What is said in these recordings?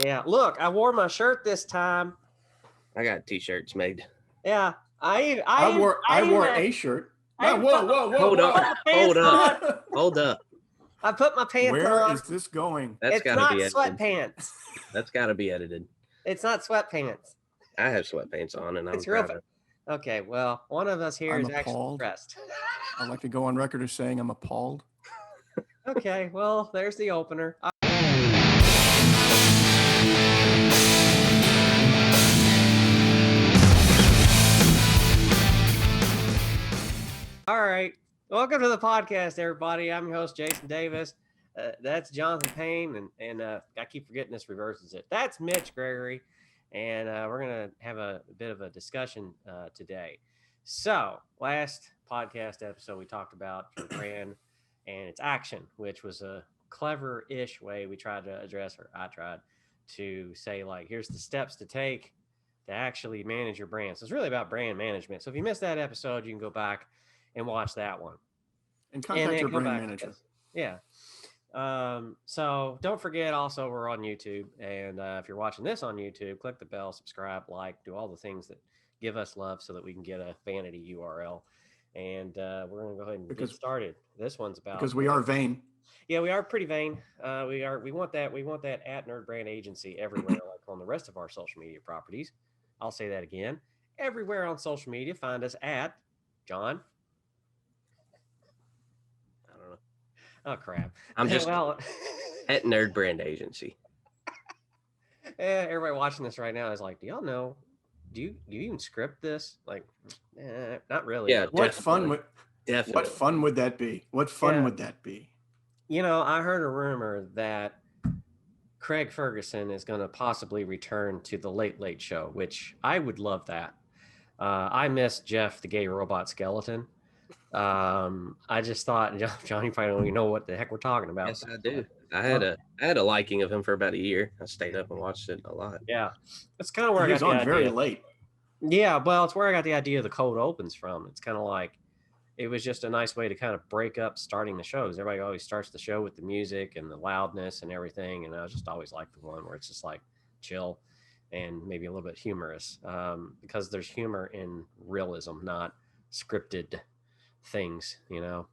Yeah, look, I wore my shirt this time. I got t-shirts made. Yeah, I wore a shirt. I Whoa. Hold up. I put my pants Where on. is this going? It's not sweatpants. That's got to be edited. It's not sweatpants. I have sweatpants on, and It's real. Okay, well, one of us here is actually dressed. I'd like to go on record as saying I'm appalled. Okay, well, there's the opener. All right. Welcome to the podcast, everybody. I'm your host, Jason Davis. That's Jonathan Payne, and I keep forgetting this reverses it. That's Mitch Gregory, and we're going to have a bit of a discussion today. So, last podcast episode, we talked about your brand and its action, which was a clever-ish way we tried to address, or I tried to say, like, here's the steps to take to actually manage your brand. So it's really about brand management. So if you missed that episode, you can go back and watch that one. And contact your brand manager. Yeah. So don't forget, also, we're on YouTube. And if you're watching this on YouTube, click the bell, subscribe, like, do all the things that give us love so that we can get a vanity URL. And we're going to go ahead and get started. This one's about... Because we are vain. Yeah, we are pretty vain. We want that at NerdBrand Agency everywhere, like on the rest of our social media properties. I'll say that again. Everywhere on social media, find us at John. Oh, crap. I'm just at NerdBrand Agency. Yeah, everybody watching this right now is like, do y'all know? Do you even script this? Like, not really. Yeah. What fun would that be? What fun would that be? You know, I heard a rumor that Craig Ferguson is going to possibly return to the Late Late Show, which I would love that. I miss Jeff, the gay robot skeleton. I just thought, John, you probably don't even know what the heck we're talking about. Yes, I do. I had a liking of him for about a year. I stayed up and watched it a lot. Yeah, that's kind of where I got the idea. Very late. Yeah, well, it's where I got the idea of the cold opens from. It's kind of like it was just a nice way to kind of break up starting the shows. Everybody always starts the show with the music and the loudness and everything, and I just always like the one where it's just like chill and maybe a little bit humorous, because there's humor in realism, not scripted things, you know.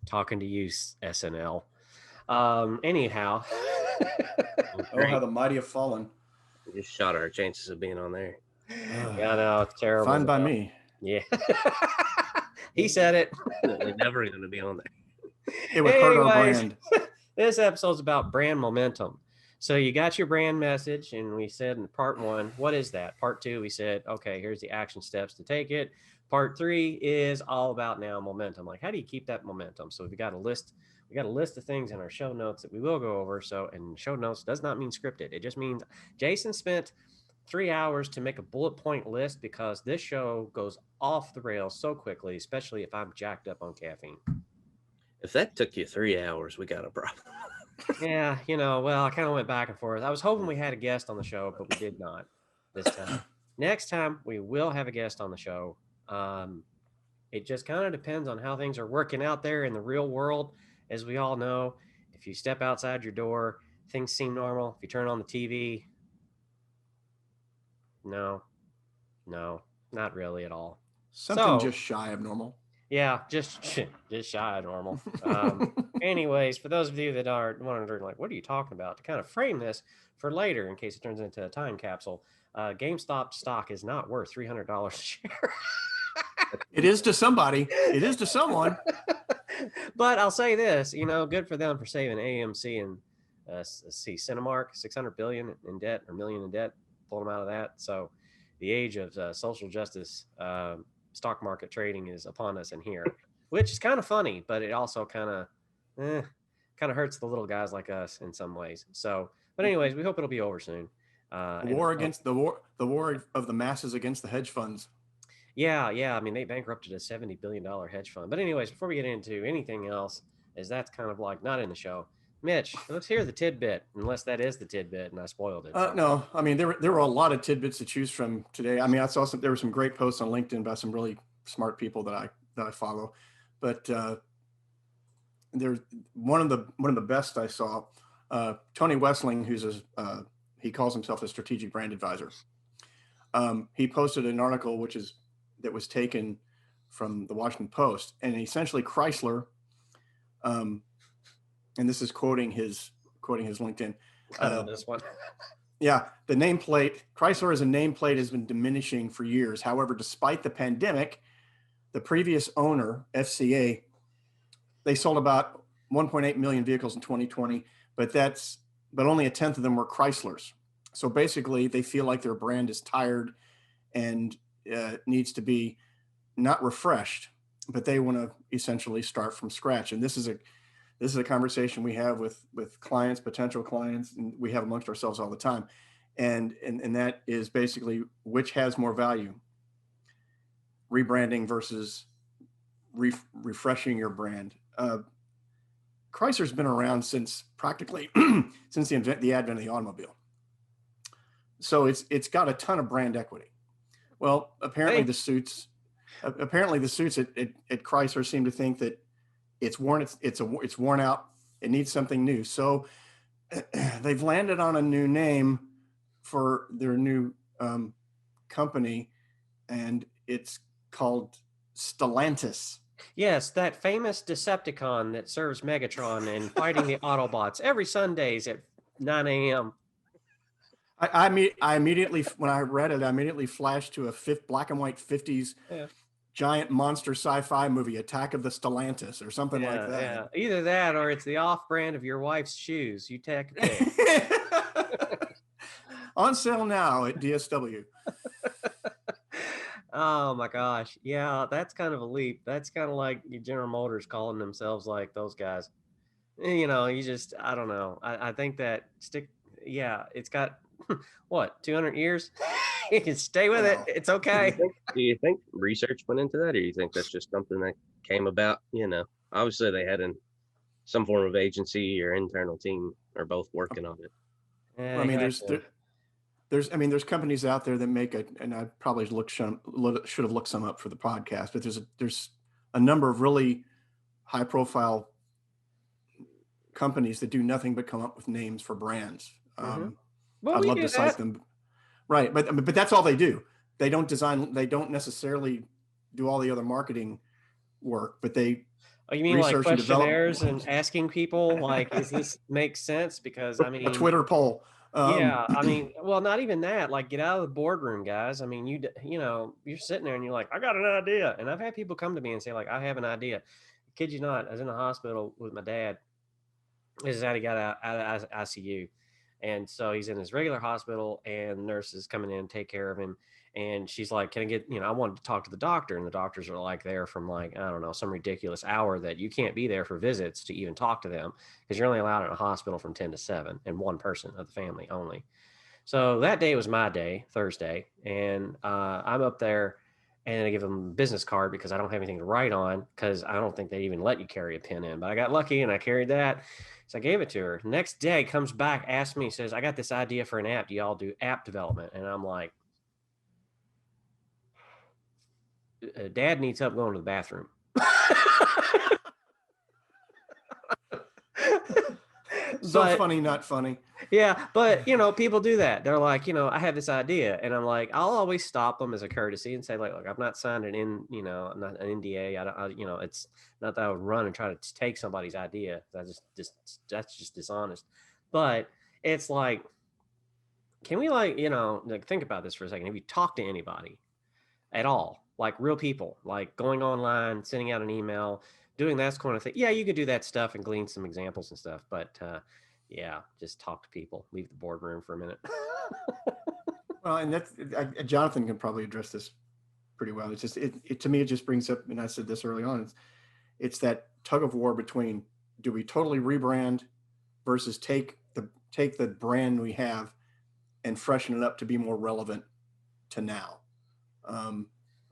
Talking to you, SNL. Anyhow. Oh, how the mighty have fallen. We just shot our chances of being on there. Yeah, no, it's terrible. Fine by me. Yeah. He said it. Definitely never going to be on there. It would hurt our brand. This episode's about brand momentum. So you got your brand message, and we said in part 1, what is that? Part 2, we said, okay, here's the action steps to take it. Part 3 is all about now momentum. Like, how do you keep that momentum? So we got a list of things in our show notes that we will go over. So, and show notes does not mean scripted. It just means Jason spent 3 hours to make a bullet point list, because this show goes off the rails so quickly, especially if I'm jacked up on caffeine. If that took you 3 hours, we got a problem. Yeah, you know, well, I kind of went back and forth. I was hoping we had a guest on the show, but we did not this time. Next time, we will have a guest on the show. It just kind of depends on how things are working out there in the real world. As we all know, if you step outside your door, things seem normal. If you turn on the TV, no, not really at all. Something just shy of normal. Yeah, just shy of normal. Anyways, for those of you that are wondering, like, what are you talking about? To kind of frame this for later, in case it turns into a time capsule, GameStop stock is not worth $300 a share. It is to somebody. It is to someone. But I'll say this, you know, good for them for saving AMC and Cinemark $600 billion in debt, or million in debt, pulling them out of that. So the age of social justice stock market trading is upon us in here, which is kind of funny, but it also kind of hurts the little guys like us in some ways. So, but anyways, we hope it'll be over soon. The war of the masses against the hedge funds. Yeah. I mean, they bankrupted a $70 billion hedge fund. But anyways, before we get into anything else, as that's kind of like not in the show, Mitch, let's hear the tidbit, unless that is the tidbit and I spoiled it. No, I mean, there were a lot of tidbits to choose from today. I mean, I saw there were some great posts on LinkedIn by some really smart people that I follow, but there's one of the best I saw. Tony Wessling, He calls himself a strategic brand advisor. He posted an article that was taken from the Washington Post, and essentially Chrysler, and this is quoting his LinkedIn. This one. Yeah, the nameplate, Chrysler as a nameplate has been diminishing for years. However, despite the pandemic, the previous owner, FCA, they sold about 1.8 million vehicles in 2020, but only a tenth of them were Chryslers. So basically, they feel like their brand is tired and needs to be not refreshed, but they want to essentially start from scratch. And this is a conversation we have with clients, potential clients, and we have amongst ourselves all the time. And that is basically which has more value, rebranding versus refreshing your brand. Chrysler's been around since practically since the advent of the automobile. So it's got a ton of brand equity. Well, apparently the suits at Chrysler seem to think that it's worn out. It needs something new. So they've landed on a new name for their new company, and it's called Stellantis. Yes, that famous Decepticon that serves Megatron and fighting the Autobots every Sundays at 9 a.m. I immediately, when I read it, I immediately flashed to a black and white 50s giant monster sci-fi movie, Attack of the Stellantis, or something like that. Yeah, either that or it's the off-brand of your wife's shoes. You take a pick. On sale now at DSW. Oh my gosh. Yeah, that's kind of a leap. That's kind of like General Motors calling themselves like those guys. You know, I don't know. I think that it's got what, 200 years? You can stay with it. It's okay. Do you think research went into that, or do you think that's just something that came about? You know, obviously they had some form of agency or internal team or both working on it. Yeah, well, I mean, there's companies out there that make it, and I probably should have looked some up for the podcast, but there's a number of really high profile companies that do nothing but come up with names for brands. Well, I'd love to cite them. Right. But that's all they do. They don't necessarily do all the other marketing work, but they you mean like questionnaires and asking people like, does this make sense? Because I mean, a Twitter poll. Yeah, I mean, well, not even that. Like, get out of the boardroom, guys. I mean, you know, you're sitting there and you're like, I got an idea. And I've had people come to me and say, like, I have an idea. Kid you not, I was in the hospital with my dad. This is how he got out of ICU. And so he's in his regular hospital, and the nurse is coming in and take care of him. And she's like, can I get, I wanted to talk to the doctor. And the doctors are like there from like, I don't know, some ridiculous hour that you can't be there for visits to even talk to them, because you're only allowed in a hospital from 10 to 7 and one person of the family only. So that day was my day, Thursday. And I'm up there, and I give them a business card because I don't have anything to write on, because I don't think they even let you carry a pen in. But I got lucky and I carried that. So I gave it to her. Next day, comes back, asks me, says, I got this idea for an app. Do y'all do app development? And I'm like, Dad needs help going to the bathroom. Funny, not funny. Yeah, but people do that. They're like, I have this idea, and I'm like, I'll always stop them as a courtesy and say, like, look, I've not signed I'm not an NDA. It's not that I would run and try to take somebody's idea. That's just dishonest. But it's like, can we think about this for a second? Have you talked to anybody at all? Like real people, like going online, sending out an email, doing that kind of thing. Yeah, you could do that stuff and glean some examples and stuff. But yeah, just talk to people. Leave the boardroom for a minute. Well, and that's Jonathan can probably address this pretty well. It's just to me, it just brings up, and I said this early on, it's that tug of war between, do we totally rebrand versus take the brand we have and freshen it up to be more relevant to now.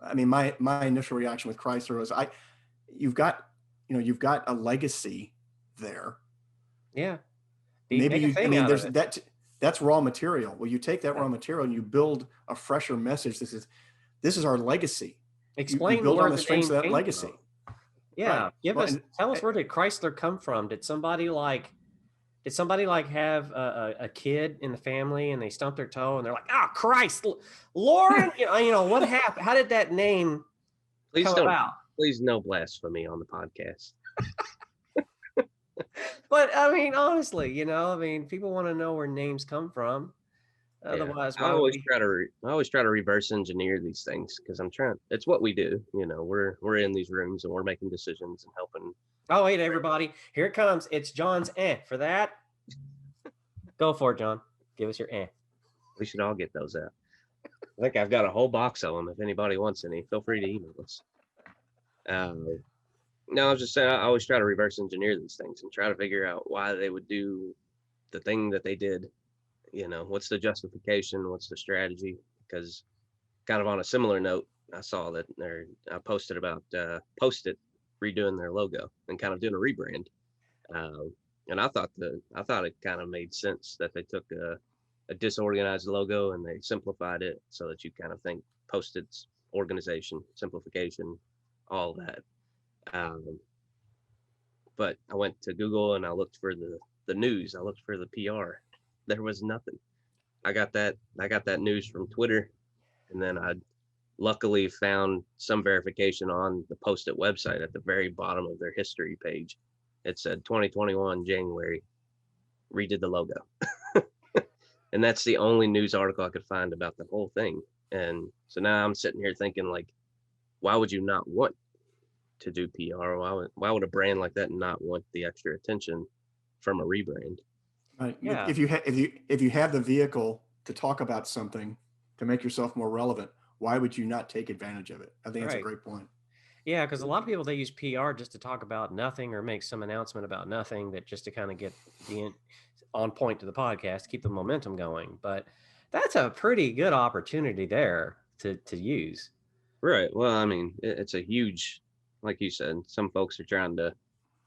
I mean, my initial reaction with Chrysler was, you've got a legacy there. Yeah. That's raw material. Well, you take that raw material and you build a fresher message. This is our legacy. Explain you build where on the strengths of that legacy. Yeah. Right. Tell us, where did Chrysler come from? Did somebody like Did somebody like have a kid in the family and they stumped their toe and they're like, oh Christ, Lauren, you know what happened? How did that name Please come about? please no blasphemy on the podcast. But I mean, honestly, people want to know where names come from. Otherwise, I why would always we? try to reverse engineer these things because it's what we do. We're in these rooms and we're making decisions and helping. Oh, wait, everybody. Here it comes. It's John's for that. Go for it, John. Give us your We should all get those out. I think I've got a whole box of them. If anybody wants any, feel free to email us. No, I was just saying, I always try to reverse engineer these things and try to figure out why they would do the thing that they did. What's the justification? What's the strategy? Because kind of on a similar note, I saw that I posted about Post-it redoing their logo and kind of doing a rebrand. And I thought it kind of made sense that they took a disorganized logo and they simplified it so that you kind of think Post-it's organization, simplification, all that. But I went to Google and I looked for the news. I looked for the PR. There was nothing. I got that news from Twitter, and then I luckily found some verification on the Post-it website at the very bottom of their history page. It said 2021 January, redid the logo. And that's the only news article I could find about the whole thing. And so now I'm sitting here thinking, like, why would you not want to do PR? Why would a brand like that not want the extra attention from a rebrand? Right. Yeah. If you have the vehicle to talk about something to make yourself more relevant, why would you not take advantage of it? I think that's a great point. Yeah, because a lot of people, they use PR just to talk about nothing or make some announcement about nothing, that just to kind of get on point to the podcast, keep the momentum going. But that's a pretty good opportunity there to use. Right. Well, I mean, it's a huge, like you said, some folks are trying to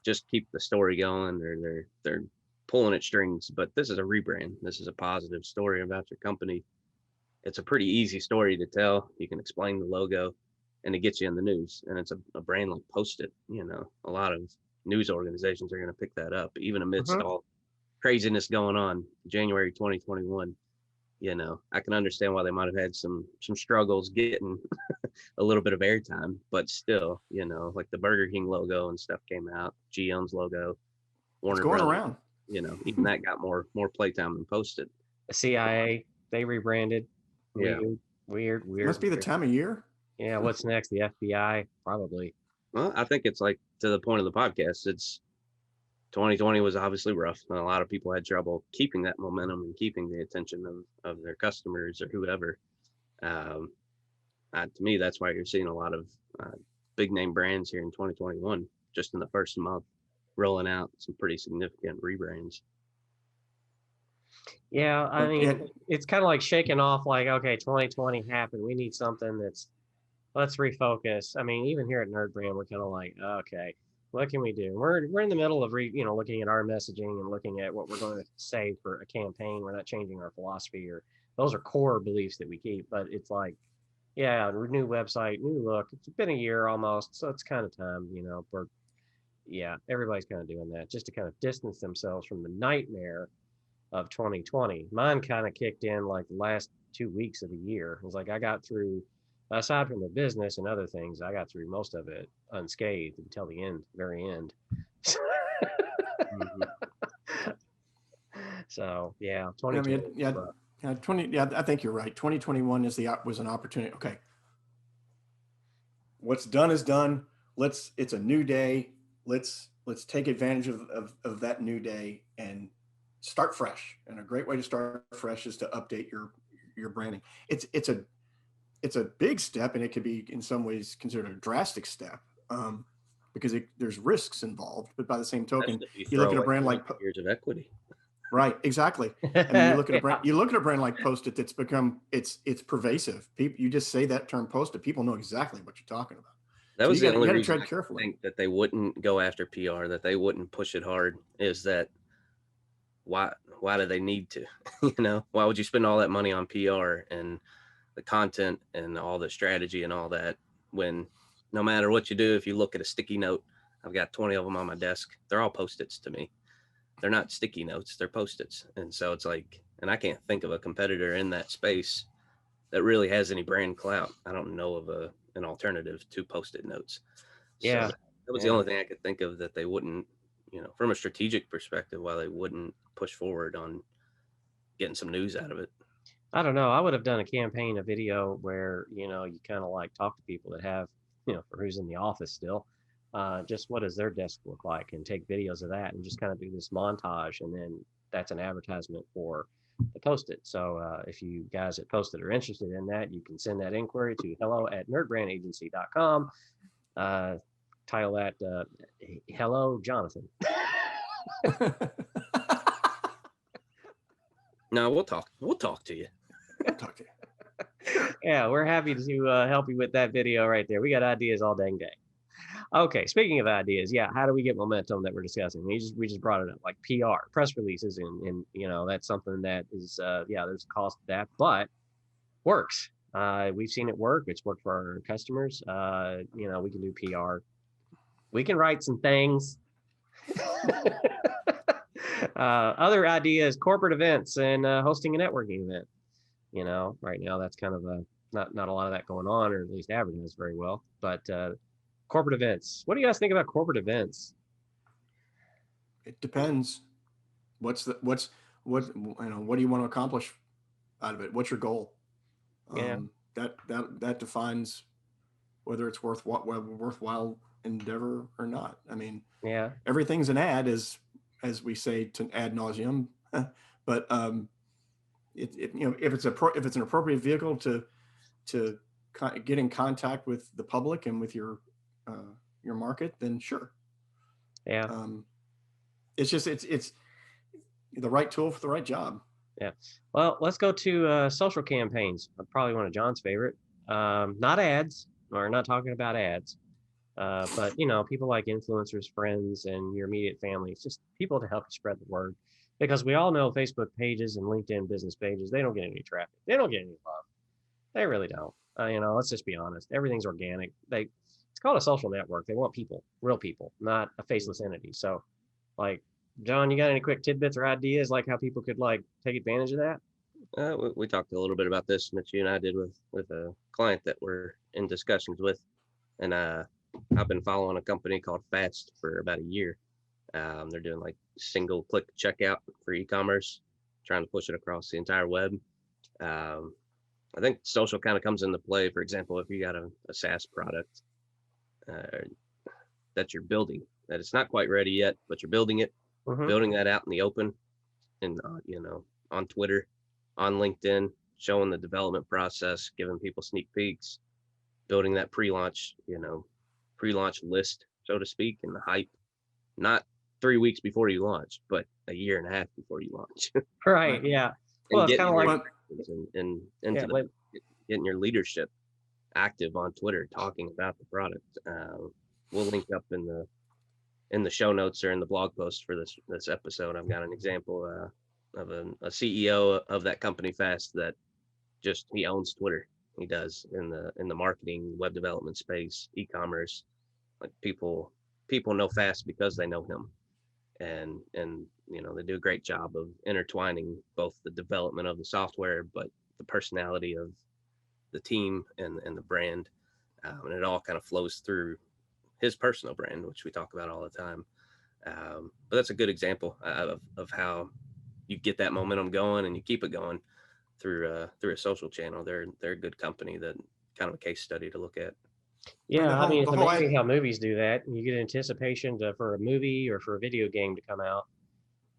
just keep the story going, or they're pulling at strings, but this is a rebrand. This is a positive story about your company. It's a pretty easy story to tell. You can explain the logo and it gets you in the news. And it's a brand like Post-it, a lot of news organizations are going to pick that up, even amidst all craziness going on. January 2021, I can understand why they might have had some struggles getting a little bit of airtime, but still, like the Burger King logo and stuff came out, GM's logo, Warner It's going Brothers, around. Even that got more playtime than Post-it. The CIA, they rebranded. Yeah. Weird. Must be the time of year. Yeah. What's next? The FBI, probably. Well, I think it's like, to the point of the podcast, it's 2020 was obviously rough, and a lot of people had trouble keeping that momentum and keeping the attention of their customers or whoever. To me, that's why you're seeing a lot of big name brands here in 2021, just in the first month, rolling out some pretty significant rebrands. Yeah, I mean, it's kind of like shaking off, like, okay, 2020 happened. We need something let's refocus. I mean, even here at NerdBrand, we're kind of like, okay, what can we do? We're in the middle of looking at our messaging and looking at what we're going to say for a campaign. We're not changing our philosophy, or those are core beliefs that we keep. But it's like, yeah, new website, new look. It's been a year almost, so it's kind of time, everybody's kind of doing that just to kind of distance themselves from the nightmare of 2020. Mine kind of kicked in like the last 2 weeks of the year. It was like I got through, aside from the business and other things, I got through most of it unscathed until the very end. So yeah, 2020. I think you're right. 2021 was an opportunity. Okay, what's done is done. It's a new day. Let's take advantage of that new day and start fresh. And a great way to start fresh is to update your branding. It's a big step, and it could be in some ways considered a drastic step because there's risks involved. But by the same token, you look at a brand like years of equity. Right, exactly. I mean, you look at a brand like Post-it that's become it's pervasive. People, you just say that term Post-it, people know exactly what you're talking about. That was the only reason tread carefully. I think that they wouldn't go after PR, that they wouldn't push it hard, is that why do they need to? Why would you spend all that money on PR and the content and all the strategy and all that, when no matter what you do, if you look at a sticky note, I've got 20 of them on my desk, they're all Post-its to me. they're not sticky notes, they're Post-its. And so it's like, and I can't think of a competitor in that space that really has any brand clout. I don't know of an alternative to Post-it notes. Yeah. So that was the only thing I could think of that they wouldn't, from a strategic perspective, why they wouldn't push forward on getting some news out of it. I don't know. I would have done a campaign, a video where, you kind of like talk to people that have, for who's in the office still, just what does their desk look like, and take videos of that and just kind of do this montage. And then that's an advertisement for the Post-it. So if you guys at Post-it are interested in that, you can send that inquiry to hello@nerdbrandagency.com. Title that, Hello, Jonathan. No, we'll talk to you. I'll talk to you. Yeah, we're happy to help you with that video right there. We got ideas all dang day. Okay, speaking of ideas, yeah, how do we get momentum that we're discussing? We just brought it up, like PR, press releases, and that's something that is there's a cost to that, but works. We've seen it work. It's worked for our customers. We can do PR. We can write some things. Other ideas, corporate events, and hosting a networking event. Right now that's kind of not a lot of that going on, or at least advertised very well. But corporate events. What do you guys think about corporate events? It depends. What do you want to accomplish out of it? What's your goal? Yeah. That defines whether it's worthwhile endeavor or not. I mean, yeah, everything's an ad, as we say to ad nauseum, but if it's an appropriate vehicle to get in contact with the public and with your market, then sure. Yeah. It's the right tool for the right job. Yeah. Well, let's go to social campaigns. Probably one of John's favorite. Not ads. We're not talking about ads. But people like influencers, friends, and your immediate family. It's just people to help you spread the word, because we all know Facebook pages and LinkedIn business pages, they don't get any traffic. They don't get any love. They really don't. Let's just be honest. Everything's organic. It's called a social network. They want people, real people, not a faceless entity. So, like, John, you got any quick tidbits or ideas, like how people could take advantage of that? We talked a little bit about this, Mitch, you and I did with a client that we're in discussions with, and I've been following a company called Fast for about a year. They're doing like single click checkout for e-commerce, trying to push it across the entire web. I think social kind of comes into play. For example, if you got a SaaS product that you're building, that it's not quite ready yet, but you're building it, building that out in the open, and on Twitter, on LinkedIn, showing the development process, giving people sneak peeks, building that pre-launch list, so to speak, and the hype, not 3 weeks before you launch, but a year and a half before you launch. Right. Yeah. Well, it's kind of like getting your leadership active on Twitter, talking about the product. We'll link up in the show notes or in the blog post for this episode. I've got an example of a CEO of that company, Fast, that he owns Twitter. He does in the marketing, web development space, e-commerce. Like people know Fast because they know him, and they do a great job of intertwining both the development of the software, but the personality of the team and the brand, and it all kind of flows through his personal brand, which we talk about all the time. But that's a good example of how you get that momentum going and you keep it going through a social channel. They're a good company, that kind of a case study to look at. Yeah, it's amazing how movies do that. You get anticipation for a movie or for a video game to come out.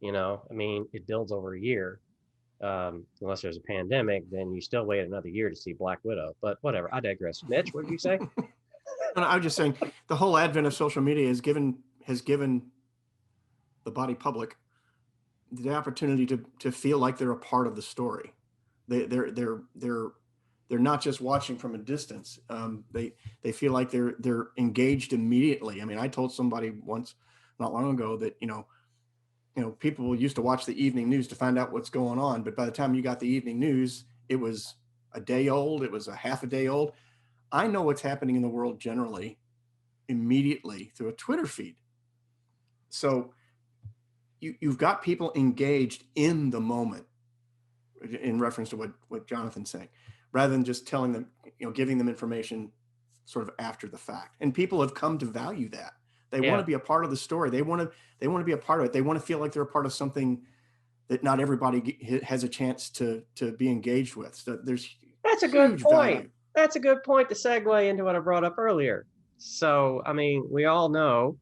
It builds over a year. Unless there's a pandemic, then you still wait another year to see Black Widow. But whatever, I digress. Mitch, what did you say? I was just saying, the whole advent of social media has given the body public the opportunity to feel like they're a part of the story. They're not just watching from a distance. They feel like they're engaged immediately. I mean, I told somebody once, not long ago, that people used to watch the evening news to find out what's going on, but by the time you got the evening news, it was a day old, it was a half a day old. I know what's happening in the world generally immediately through a Twitter feed. So you've got people engaged in the moment, in reference to what Jonathan's saying, rather than just telling them, giving them information sort of after the fact. And people have come to value that. They want to be a part of the story. They want to be a part of it. They want to feel like they're a part of something that not everybody has a chance to be engaged with. So that's a good point. Value. That's a good point to segue into what I brought up earlier. So, I mean, we all know.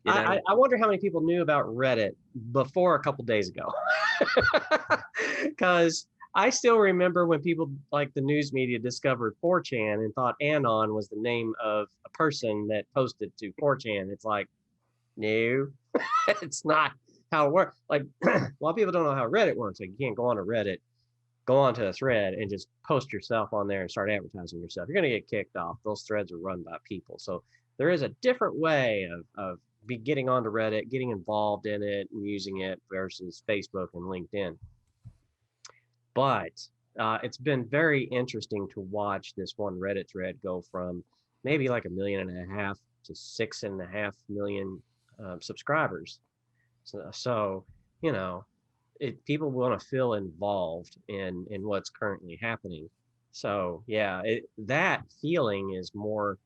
I wonder how many people knew about Reddit before a couple days ago. Because I still remember when people like the news media discovered 4chan and thought Anon was the name of a person that posted to 4chan. It's like, no, it's not how it works. Like, a lot of people don't know how Reddit works. Like, you can't go on a Reddit, go onto a thread and just post yourself on there and start advertising yourself. You're going to get kicked off. Those threads are run by people. So there is a different way of getting onto Reddit, getting involved in it and using it versus Facebook and LinkedIn. But it's been very interesting to watch this one Reddit thread go from maybe like 1.5 million to 6.5 million subscribers. So people want to feel involved in what's currently happening. So yeah, that feeling is more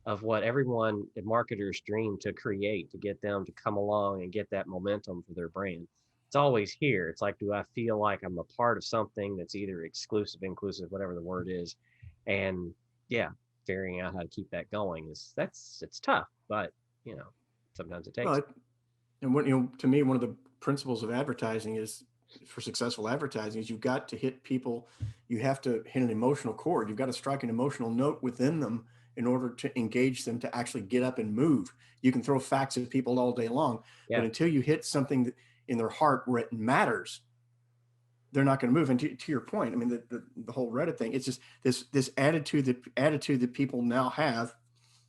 of what everyone at marketers dream to create, to get them to come along and get that momentum for their brand. It's always here. It's like, do I feel like I'm a part of something that's either exclusive, inclusive, whatever the word is? And yeah, figuring out how to keep that going it's tough, but sometimes it takes. Well, and to me, one of the principles of advertising is, for successful advertising, is you've got to hit people. You have to hit an emotional chord. You've got to strike an emotional note within them in order to engage them to actually get up and move. You can throw facts at people all day long, but until you hit something in their heart where it matters, they're not going to move. And to your point, I mean, the whole Reddit thing, it's just this attitude that people now have,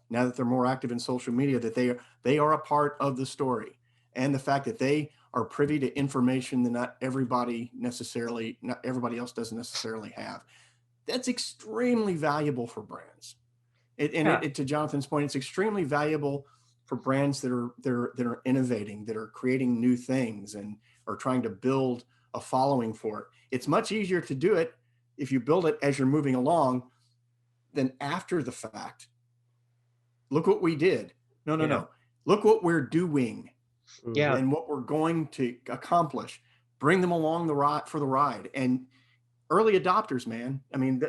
now that they're more active in social media, that they are a part of the story. And the fact that they are privy to information that not everybody else doesn't necessarily have. That's extremely valuable for brands. To Jonathan's point, it's extremely valuable for brands that are innovating, that are creating new things and are trying to build a following for it. It's much easier to do it if you build it as you're moving along than after the fact. Look what we did. No. Look what we're doing. Yeah. And what we're going to accomplish. Bring them along for the ride. And early adopters, man. I mean,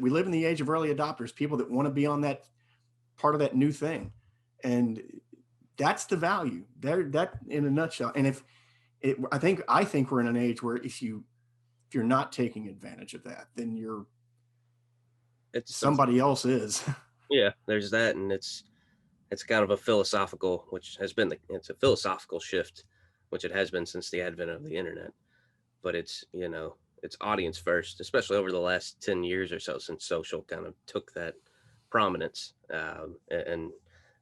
we live in the age of early adopters, people that want to be on that part of that new thing. And that's the value there, that in a nutshell. And I think we're in an age where if you're not taking advantage of that, then somebody else is. Yeah, there's that. And it's kind of a philosophical, it's a philosophical shift, which it has been since the advent of the internet. But it's audience first, especially over the last 10 years or so, since social kind of took that prominence and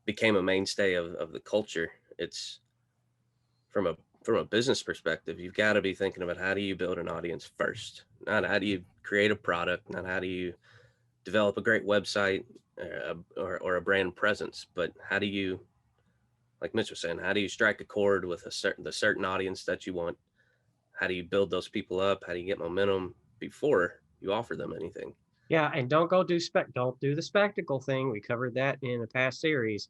became a mainstay of the culture. It's from a business perspective, you've got to be thinking about, how do you build an audience first? Not how do you create a product, not how do you develop a great website or a brand presence, but how do you, like Mitch was saying, how do you strike a chord with the certain audience that you want? How do you build those people up? How do you get momentum before you offer them anything? Yeah, and don't do the spectacle thing. We covered that in a past series.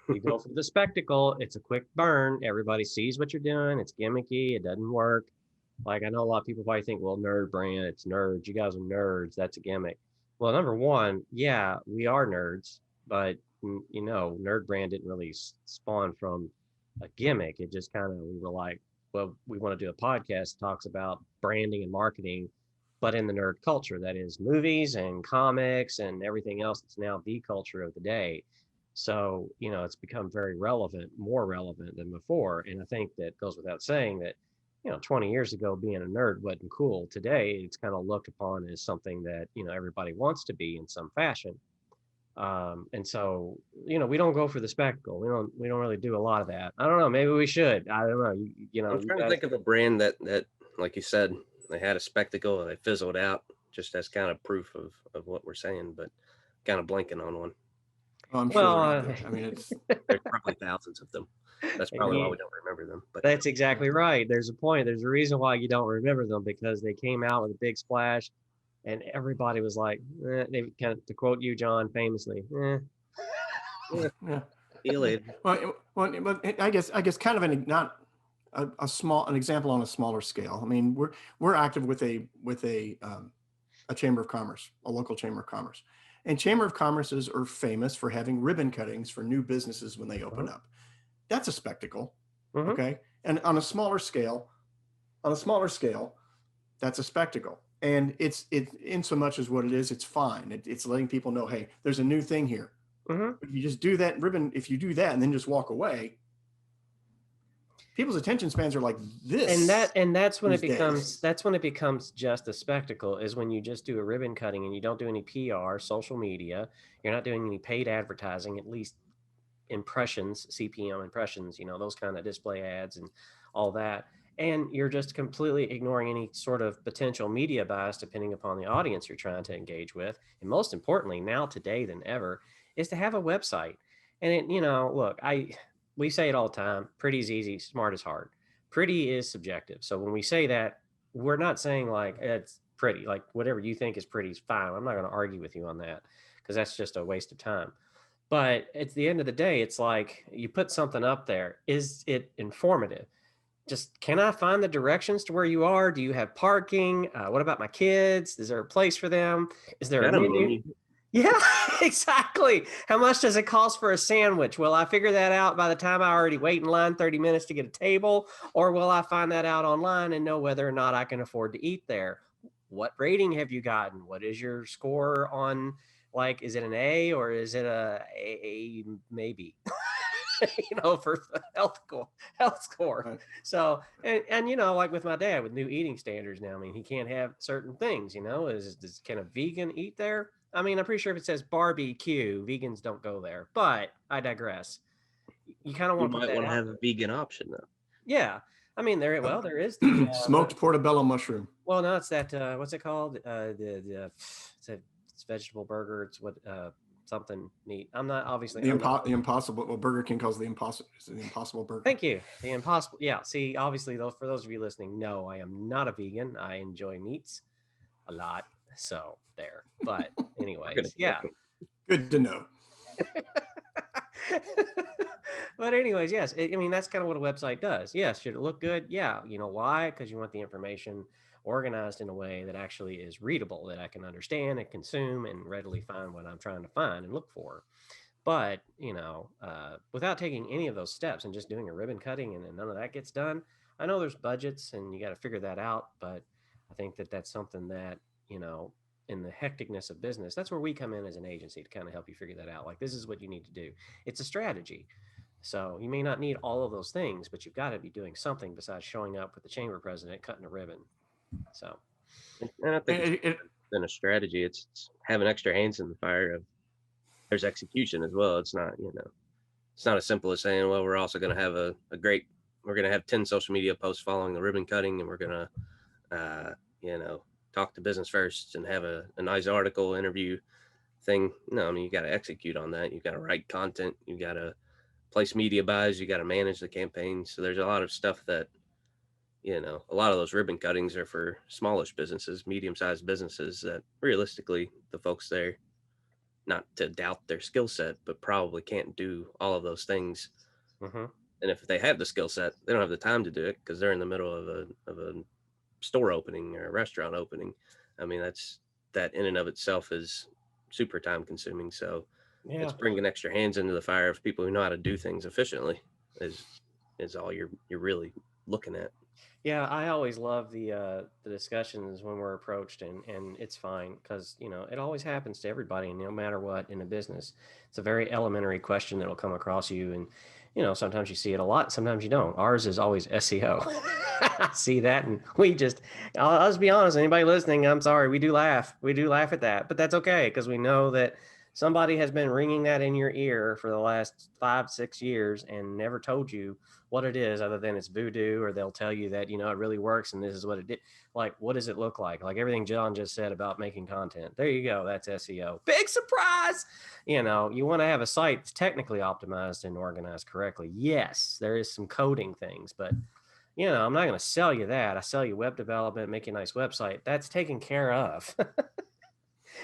You go for the spectacle, it's a quick burn. Everybody sees what you're doing. It's gimmicky. It doesn't work. Like, I know a lot of people probably think, well, NerdBrand, it's nerds. You guys are nerds. That's a gimmick. Well, number one, yeah, we are nerds, but NerdBrand didn't really spawn from a gimmick. It just we were like, well, we want to do a podcast that talks about branding and marketing, but in the nerd culture, that is movies and comics and everything else that's now the culture of the day. So, it's become very relevant, more relevant than before. And I think that goes without saying that, 20 years ago, being a nerd wasn't cool. Today, it's kind of looked upon as something that, everybody wants to be in some fashion. And so, we don't go for the spectacle. We don't really do a lot of that. I don't know. Maybe we should. I don't know. I'm trying to think of a brand that, like you said, they had a spectacle and they fizzled out, just as kind of proof of what we're saying, but kind of blanking on one. I'm Well, sure. I mean, it's There's probably thousands of them. That's probably why we don't remember them. But that's exactly right. There's a point. There's a reason why you don't remember them, because they came out with a big splash, and everybody was like, they kind of, to quote you, John, famously, yeah. Well, Well, I guess kind of not an example on a smaller scale. I mean, we're active with a chamber of commerce, a local chamber of commerce, and chamber of commerces are famous for having ribbon cuttings for new businesses when they open up. That's a spectacle. Okay. And on a smaller scale, that's a spectacle. And it's in so much as what it is, it's fine. It's letting people know, hey, there's a new thing here. If you just do that ribbon, if you do that and then just walk away, people's attention spans are like this. And that's when it becomes just a spectacle, is when you just do a ribbon cutting and you don't do any PR, social media, you're not doing any paid advertising, at least impressions, CPM impressions, those kind of display ads and all that. And you're just completely ignoring any sort of potential media bias depending upon the audience you're trying to engage with. And most importantly, now today than ever, is to have a website. And look, we say it all the time, pretty is easy, smart is hard. Pretty is subjective. So when we say that, we're not saying like it's pretty, like whatever you think is pretty is fine. I'm not going to argue with you on that, because that's just a waste of time. But at the end of the day, it's like you put something up there. Is it informative? Just, can I find the directions to where you are? Do you have parking? What about my kids? Is there a place for them? Is there a menu? Yeah, exactly. How much does it cost for a sandwich? Will I figure that out by the time I already wait in line 30 minutes to get a table? Or will I find that out online and know whether or not I can afford to eat there? What rating have you gotten? What is your score on, like, is it an A or is it a maybe? For health score. Right. So, and like with my dad, with new eating standards now, I mean, he can't have certain things, can a vegan eat there? I mean, I'm pretty sure if it says barbecue, vegans don't go there, but I digress. You kind of want to have a vegan option though. Yeah. I mean, there is the smoked portobello mushroom. Well, no, it's that, what's it called? It's vegetable burger. It's what, something neat. I'm not obviously the impossible. Well, Burger King calls the impossible burger. Thank you. The impossible. Yeah. See, obviously, though, for those of you listening, no, I am not a vegan. I enjoy meats a lot. So there. But anyways, yeah. Good to know. But anyways, yes. I mean, that's kind of what a website does. Yes. Should it look good? Yeah. You know why? Because you want the information organized in a way that actually is readable, that I can understand and consume and readily find what I'm trying to find and look for. But, without taking any of those steps and just doing a ribbon cutting and then none of that gets done, I know there's budgets and you got to figure that out. But I think that that's something that, in the hecticness of business, that's where we come in as an agency to kind of help you figure that out. Like, this is what you need to do. It's a strategy. So you may not need all of those things, but you've got to be doing something besides showing up with the chamber president cutting a ribbon. So, and I think it's been a strategy. It's having extra hands in the fire. There's execution as well. It's not, it's not as simple as saying, well, we're also going to have we're going to have 10 social media posts following the ribbon cutting, and we're going to, talk to business first and have a nice article interview thing. No, I mean, you got to execute on that. You got to write content. You got to place media buys. You got to manage the campaign. So there's a lot of stuff that, a lot of those ribbon cuttings are for smallish businesses, medium-sized businesses that realistically the folks there, not to doubt their skill set, but probably can't do all of those things. And if they have the skill set, they don't have the time to do it because they're in the middle of a store opening or a restaurant opening. I mean, that in and of itself is super time consuming. So it's bringing extra hands into the fire of people who know how to do things efficiently is all you're really looking at. Yeah, I always love the discussions when we're approached, and it's fine because, it always happens to everybody, and no matter what in a business, it's a very elementary question that'll come across you, and sometimes you see it a lot, sometimes you don't. Ours is always SEO. I see that, and I'll just be honest, anybody listening, I'm sorry, we do laugh at that, but that's okay because we know that Somebody has been ringing that in your ear for the last 5-6 years and never told you what it is other than it's voodoo, or they'll tell you that, it really works and this is what it did. Like, what does it look like? Like everything John just said about making content. There you go. That's SEO. Big surprise. You want to have a site that's technically optimized and organized correctly. Yes, there is some coding things, but I'm not going to sell you that. I sell you web development, make you a nice website. That's taken care of.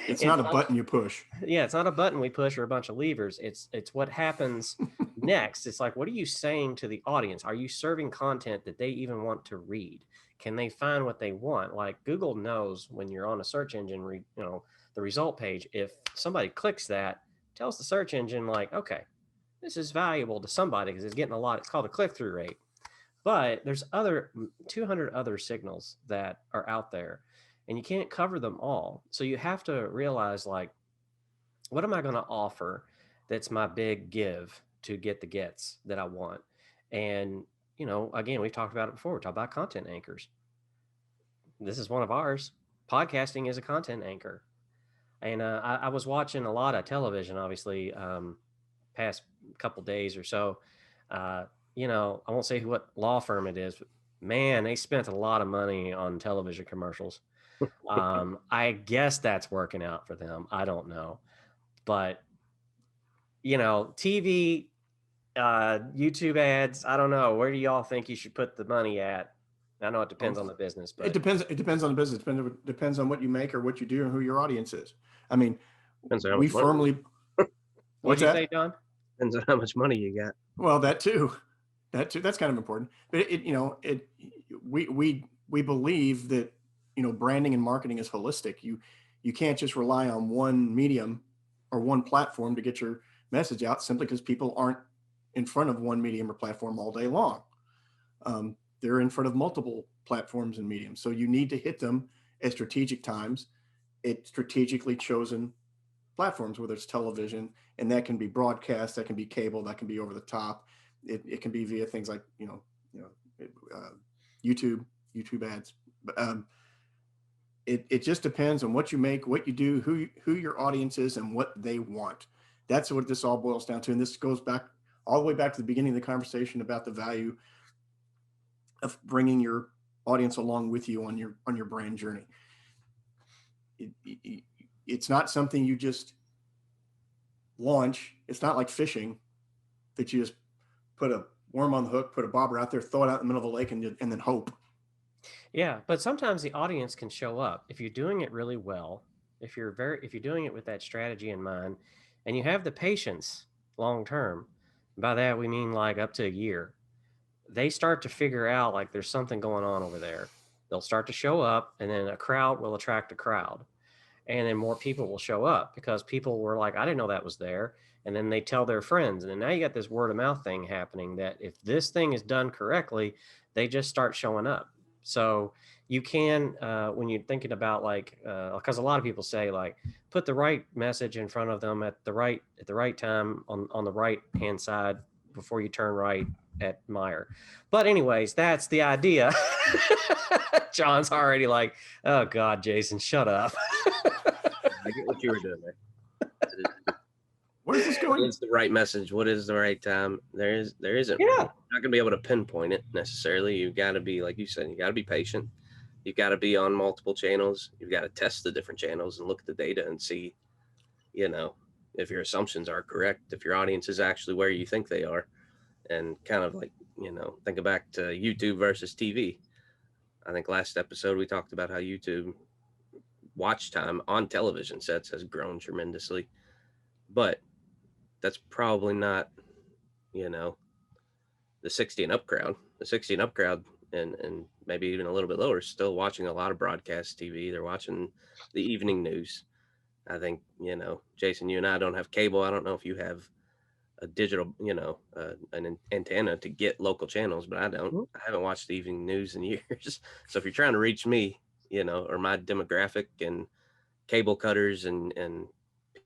It's not a button you push. Yeah, it's not a button we push or a bunch of levers. It's what happens next. It's like, what are you saying to the audience? Are you serving content that they even want to read? Can they find what they want? Like Google knows when you're on a search engine, the result page, if somebody clicks that, tells the search engine like, okay, this is valuable to somebody because it's getting a lot. It's called a click-through rate. But there's 200 other signals that are out there, and you can't cover them all. So you have to realize, like, what am I going to offer that's my big give to get the gets that I want? And, again, we've talked about it before. We talked about content anchors. This is one of ours. Podcasting is a content anchor. And I was watching a lot of television, obviously, past couple days or so. I won't say what law firm it is, but man, they spent a lot of money on television commercials. I guess that's working out for them. I don't know. But, TV, YouTube ads, I don't know. Where do y'all think you should put the money at? I know it depends on the business, but it depends on the business. Depends on what you make or what you do and who your audience is. I mean, we firmly. What'd you say, John? Depends on how much money you got. Well, that too. That's kind of important. But we believe that, branding and marketing is holistic. You can't just rely on one medium or one platform to get your message out simply because people aren't in front of one medium or platform all day long. They're in front of multiple platforms and mediums. So you need to hit them at strategic times at strategically chosen platforms, whether it's television, and that can be broadcast, that can be cable, that can be over the top. It can be via things like, YouTube ads. But it just depends on what you make, what you do, who your audience is, and what they want. That's what this all boils down to. And this goes back all the way back to the beginning of the conversation about the value of bringing your audience along with you on your brand journey. It's not something you just launch. It's not like fishing that you just put a worm on the hook, put a bobber out there, throw it out in the middle of a lake, and then hope. Yeah, but sometimes the audience can show up if you're doing it really well. If you're doing it with that strategy in mind, and you have the patience long term. By that we mean like up to a year. They start to figure out like there's something going on over there. They'll start to show up, and then a crowd will attract a crowd. And then more people will show up because people were like, I didn't know that was there. And then they tell their friends. And then now you got this word of mouth thing happening that if this thing is done correctly, they just start showing up. So you can, when you're thinking about because a lot of people say like, put the right message in front of them at the right time on the right hand side before you turn right at Meyer. But anyways, that's the idea. John's already like, oh God, Jason, shut up. I get what you were doing there. Where is this going? What is the right message? What is the right time? There isn't. Yeah. You're not going to be able to pinpoint it necessarily. You've got to be, like you said, you got to be patient. You've got to be on multiple channels. You've got to test the different channels and look at the data and see, if your assumptions are correct, if your audience is actually where you think they are. And kind of like, think back to YouTube versus TV. I think last episode we talked about how YouTube watch time on television sets has grown tremendously, but that's probably not, the 60 and up crowd. The 60 and up crowd, and maybe even a little bit lower, still watching a lot of broadcast TV. They're watching the evening news. I think, Jason, you and I don't have cable. I don't know if you have a digital, an antenna to get local channels, but I don't. I haven't watched the evening news in years. So if you're trying to reach me, or my demographic and cable cutters and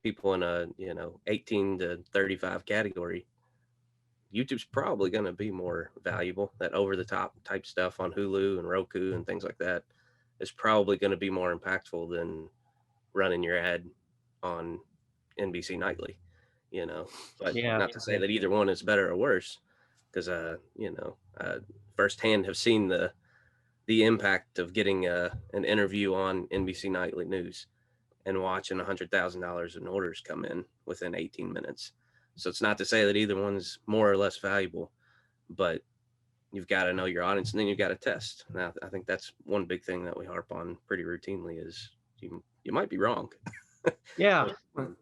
people in a, 18 to 35 category, YouTube's probably going to be more valuable. That over the top type stuff on Hulu and Roku and things like that is probably going to be more impactful than running your ad on NBC Nightly, but Yeah. not to say that either one is better or worse, because firsthand have seen the impact of getting an interview on NBC Nightly News and watching $100,000 in orders come in within 18 minutes. So it's not to say that either one's more or less valuable, but you've got to know your audience, and then you've got to test. Now, I think that's one big thing that we harp on pretty routinely is you might be wrong. Yeah.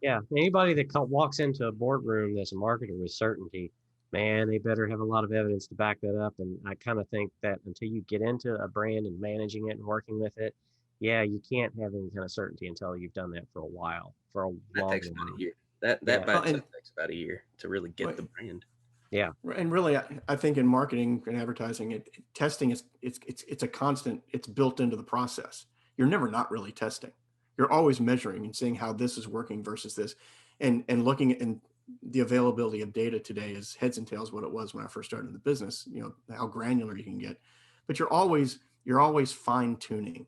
Yeah. Anybody that walks into a boardroom that's a marketer with certainty, man, they better have a lot of evidence to back that up. And I kind of think that until you get into a brand and managing it and working with it, yeah, you can't have any kind of certainty until you've done that for a while, for a That long takes about while. a year. That by itself takes about a year to really get the brand. Yeah. And really, I think in marketing and advertising, testing it's a constant. It's built into the process. You're never not really testing. You're always measuring and seeing how this is working versus this, and looking at the availability of data today is heads and tails what it was when I first started in the business. How granular you can get, but you're always fine tuning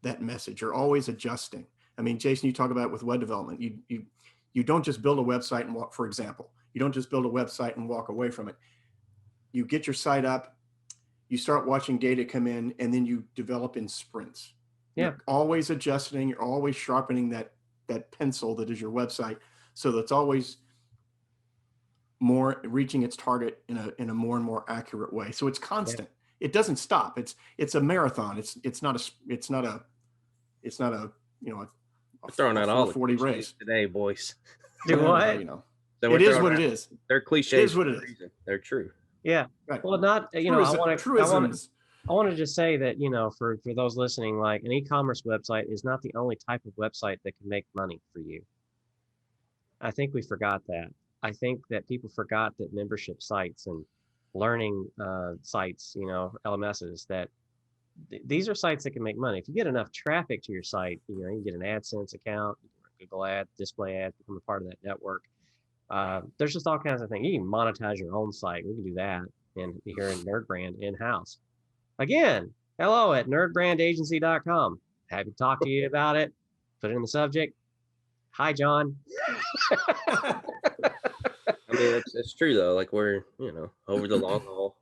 that message. You're always adjusting. I mean, Jason, you talk about with web development. You don't just build a website and walk. For example, you don't just build a website and walk away from it. You get your site up, you start watching data come in, and then you develop in sprints. Yeah. You're always adjusting. You're always sharpening that pencil that is your website, so that's always more reaching its target in a more and more accurate way. So it's constant. Yeah. It doesn't stop. It's a marathon. It's not a we're throwing out all the 40 race today, boys. Do what? So it is what it is. They're cliches. It is what it is. They're true. Yeah. Right. Well, not I want to just say that, for those listening, like an e-commerce website is not the only type of website that can make money for you. I think we forgot that. I think that people forgot that membership sites and learning sites, LMSs, that these are sites that can make money. If you get enough traffic to your site, you can get an AdSense account, Google Ad, display ads, become a part of that network. There's just all kinds of things. You can monetize your own site. We can do that here in NerdBrand in-house. Again, hello at nerdbrandagency.com. Happy to talk to you about it. Put it in the subject. Hi, John. I mean, it's true though. Like we're, over the long haul,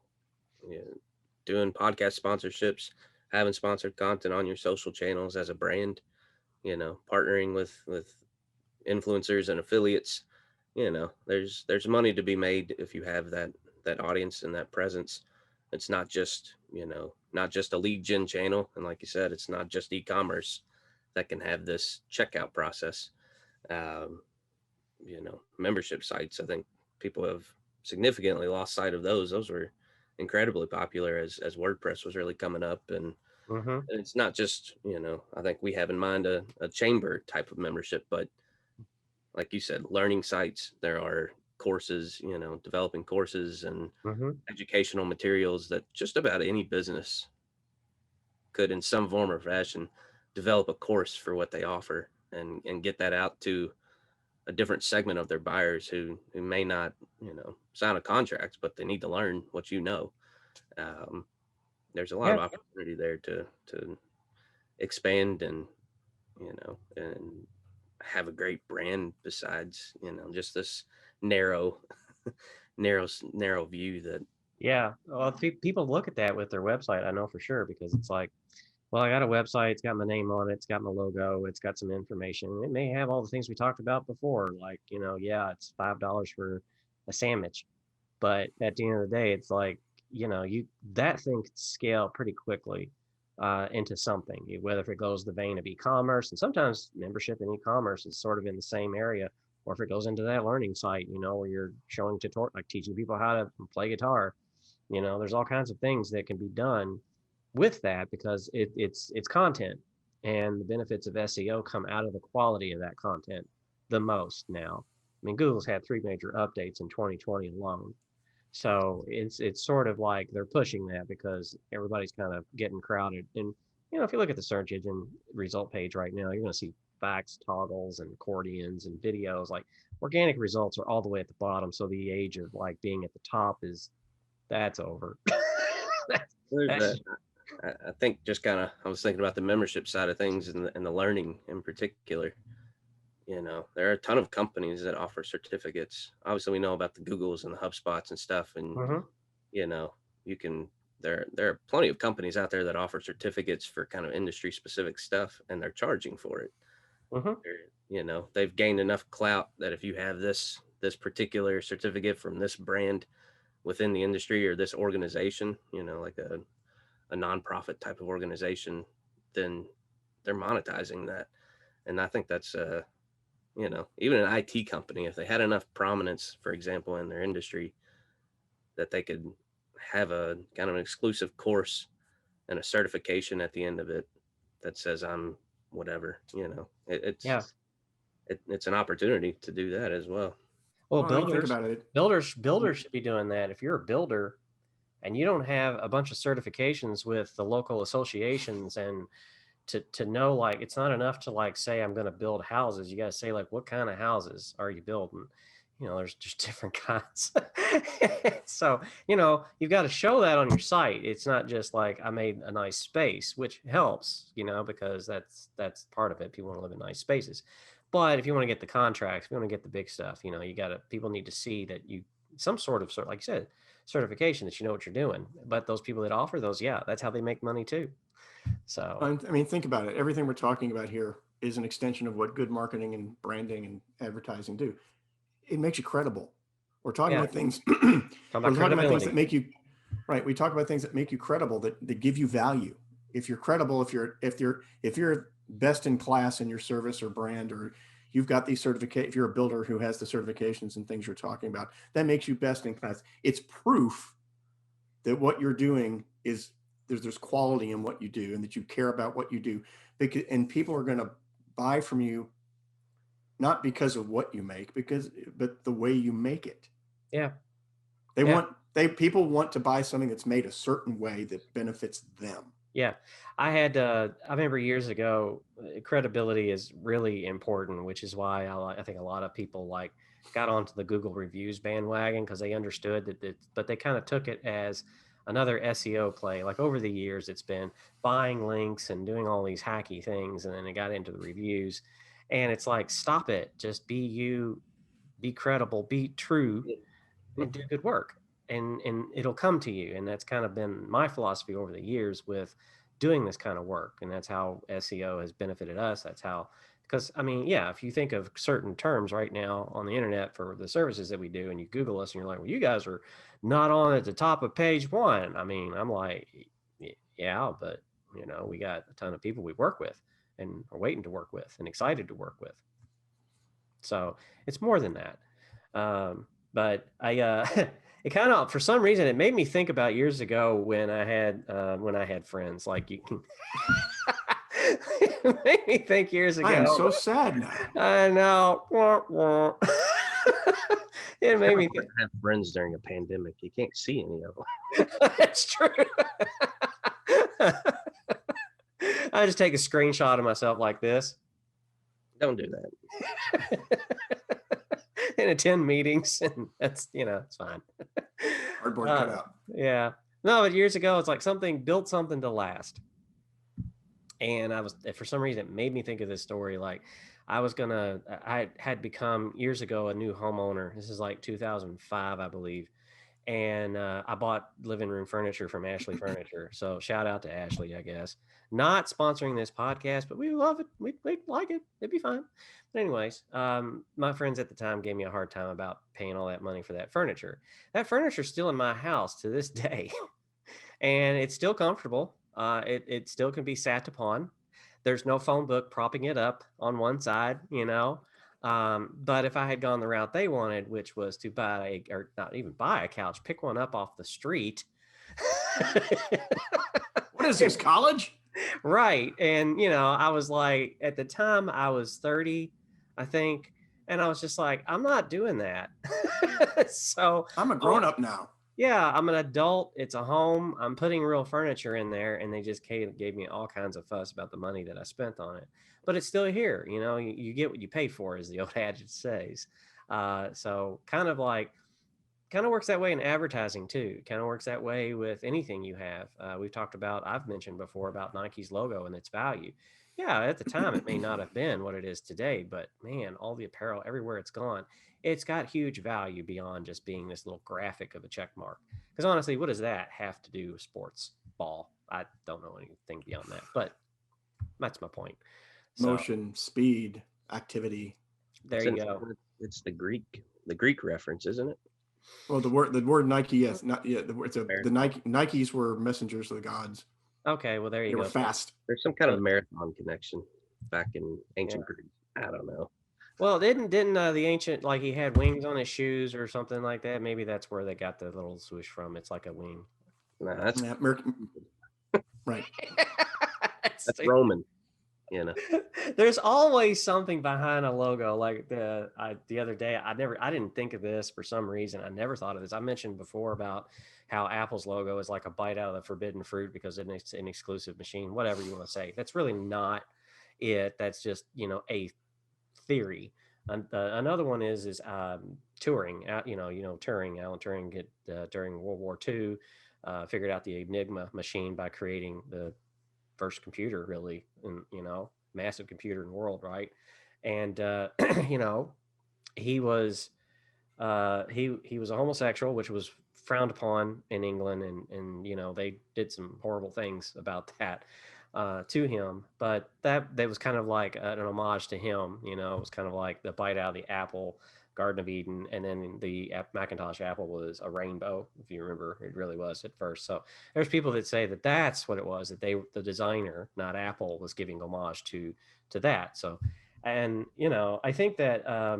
doing podcast sponsorships, having sponsored content on your social channels as a brand, partnering with influencers and affiliates. There's money to be made if you have that audience and that presence. It's not just, not just a lead gen channel. And like you said, it's not just e-commerce that can have this checkout process. Membership sites, I think people have significantly lost sight of those. Those were incredibly popular as WordPress was really coming up. And, and it's not just, I think we have in mind a chamber type of membership, but like you said, learning sites, there are courses, developing courses and educational materials that just about any business could in some form or fashion develop a course for what they offer and get that out to a different segment of their buyers who may not, sign a contract, but they need to learn what there's a lot of opportunity there to expand and, and have a great brand besides, just this narrow view that. Yeah. Well, people look at that with their website, I know for sure, because it's like, well, I got a website, it's got my name on it, it's got my logo, it's got some information. It may have all the things we talked about before, like, it's $5 for a sandwich. But at the end of the day, it's like, that thing could scale pretty quickly into something, whether if it goes the vein of e-commerce, and sometimes membership in e-commerce is sort of in the same area, or if it goes into that learning site, where you're showing tutorial, like teaching people how to play guitar. There's all kinds of things that can be done with that because it's content, and the benefits of SEO come out of the quality of that content the most now. I mean, Google's had 3 major updates in 2020 alone. So it's sort of like they're pushing that because everybody's kind of getting crowded. And, if you look at the search engine result page right now, you're going to see facts, toggles, and accordions and videos. Like organic results are all the way at the bottom. So the age of like being at the top that's over. I think just kind of, I was thinking about the membership side of things and the learning in particular. there are a ton of companies that offer certificates. Obviously, we know about the Googles and the HubSpots and stuff, and Mm-hmm. you can. There are plenty of companies out there that offer certificates for kind of industry specific stuff, and they're charging for it. Mm-hmm. They've gained enough clout that if you have this particular certificate from this brand within the industry or this organization, like a nonprofit type of organization, then they're monetizing that. And I think that's even an IT company, if they had enough prominence, for example, in their industry, that they could have a kind of an exclusive course and a certification at the end of it that says I'm whatever, Yeah. it's an opportunity to do that as well. Well, Well, I mean, think about it. builders should be doing that. If you're a builder and you don't have a bunch of certifications with the local associations, and to know, like, it's not enough to like say I'm going to build houses. You got to say, like, what kind of houses are you building? There's just different kinds. So you've got to show that on your site. It's not just like I made a nice space, which helps, because that's part of it. People want to live in nice spaces. But if you want to get the contracts, if you want to get the big stuff, people need to see that you some sort of like you said, certification, that you know what you're doing. But those people that offer those, yeah, that's how they make money too. So I mean, think about it. Everything we're talking about here is an extension of what good marketing and branding and advertising do. It makes you credible. We're talking Yeah. about things. Talking We're about talking about things credibility. that make you right. We talk about things that make you credible, that give you value. If you're credible, if you're best in class in your service or brand, or you've got these certificates, if you're a builder who has the certifications and things you're talking about, that makes you best in class. It's proof that what you're doing is there's quality in what you do, and that you care about what you do. And people are going to buy from you not because of what you make, but the way you make it. Yeah. People want to buy something that's made a certain way that benefits them. Yeah. I remember years ago, credibility is really important, which is why I think a lot of people got onto the Google reviews bandwagon, because they understood but they kind of took it as another SEO play. Like, over the years, it's been buying links and doing all these hacky things. And then it got into the reviews, and it's like, stop it. Just be you, be credible, be true, and do good work. And it'll come to you. And that's kind of been my philosophy over the years with doing this kind of work. And that's how SEO has benefited us. That's how, because I mean, yeah, if you think of certain terms right now on the internet for the services that we do, and you Google us and you're like, well, you guys are not on at the top of page one. I mean, I'm like, yeah, but we got a ton of people we work with and are waiting to work with and excited to work with. So it's more than that. But it kind of, for some reason, it made me think about years ago when I had friends. Like, you can it made me think years ago. I am so sad now. I know. It made me have friends during a pandemic. You can't see any of them. That's true. I just take a screenshot of myself like this. Don't do that. And attend meetings, and that's it's fine. Cardboard cutout. Yeah. No, but years ago, it's like built something to last. And for some reason, it made me think of this story. Like, I had become years ago a new homeowner. This is like 2005, I believe. And I bought living room furniture from Ashley Furniture. So shout out to Ashley, I guess. Not sponsoring this podcast, but we love it. We like it. It'd be fine. But anyways, my friends at the time gave me a hard time about paying all that money for that furniture. That furniture's still in my house to this day. And it's still comfortable. It still can be sat upon. There's no phone book propping it up on one side, but if I had gone the route they wanted, which was to or not even buy a couch, pick one up off the street. What is this, college? Right. And, I was like, at the time I was 30, I think. And I was just like, I'm not doing that. So I'm a grown up now. Yeah, I'm an adult. It's a home. I'm putting real furniture in there, and they just gave me all kinds of fuss about the money that I spent on it. But it's still here. You get what you pay for, as the old adage says. So kind of like kind of works that way in advertising too. Kind of works that way with anything you have. I've mentioned before about Nike's logo and its value. Yeah, at the time it may not have been what it is today, but man, all the apparel everywhere it's gone, it's got huge value beyond just being this little graphic of a check mark. Because honestly, what does that have to do with sports ball? I don't know anything beyond that, but that's my point. So Motion, speed, activity. there you go. It's the Greek reference, isn't it? Well, the word Nike, yes, not yeah. The Nikes were messengers of the gods. Okay, well there you They go. were fast. There's some kind of marathon connection back in ancient Greece. I don't know. Well, didn't the ancient, like, he had wings on his shoes or something like that? Maybe that's where they got the little swoosh from. It's like a wing. Nah, that's Right. that's Roman. You know, There's always something behind a logo. Like the other day, I didn't think of this for some reason. I never thought of this. I mentioned before about how Apple's logo is like a bite out of the forbidden fruit because it's an exclusive machine, whatever you want to say. That's really not it. That's just, a theory. Another one is Turing. Turing. Alan Turing during World War II figured out the Enigma machine by creating the first computer, really, and massive computer in the world, right? And he was he was a homosexual, which was frowned upon in England, and they did some horrible things about that to him. But that was kind of like an homage to him. It was kind of like the bite out of the apple, Garden of Eden, and then the Macintosh apple was a rainbow, if you remember. It really was at first. So there's people that say that that's what it was, that the designer, not Apple, was giving homage to that. So, and I think that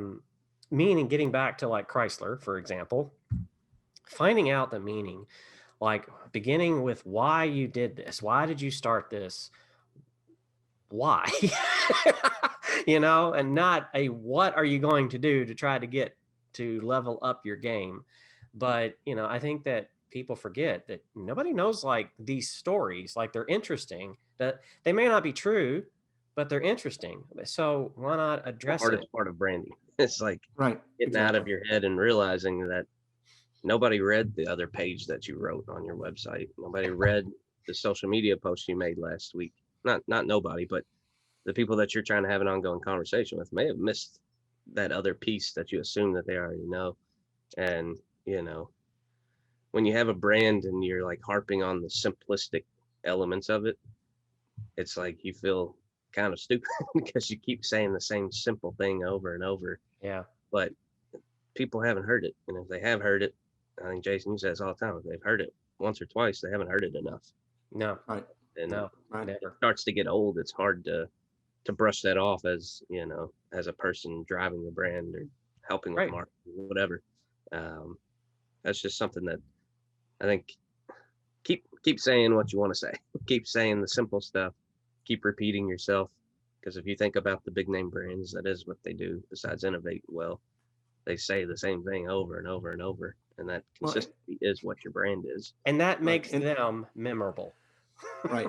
meaning, getting back to like Chrysler, for example, finding out the meaning, like beginning with why you did this, why did you start this, why and not a what are you going to do to try to get to level up your game. But I think that people forget that nobody knows like these stories. Like, they're interesting, that they may not be true, but they're interesting. So why not address the hardest part of branding? It's like getting out of your head and realizing that nobody read the other page that you wrote on your website. Nobody read the social media post you made last week. Not nobody, but the people that you're trying to have an ongoing conversation with may have missed that other piece that you assume that they already know. And, when you have a brand and you're like harping on the simplistic elements of it, it's like you feel kind of stupid because you keep saying the same simple thing over and over. Yeah. But people haven't heard it. And if they have heard it, I think Jason, you say this all the time, if they've heard it once or twice, they haven't heard it enough. No. And no, it starts to get old. It's hard to brush that off as, as a person driving the brand or helping with marketing, whatever. That's just something that I think keep saying what you want to say. Keep saying the simple stuff. Keep repeating yourself. Because if you think about the big name brands, that is what they do. Besides innovate, well, they say the same thing over and over and over. And that consistency is what your brand is. And that makes them memorable. Right.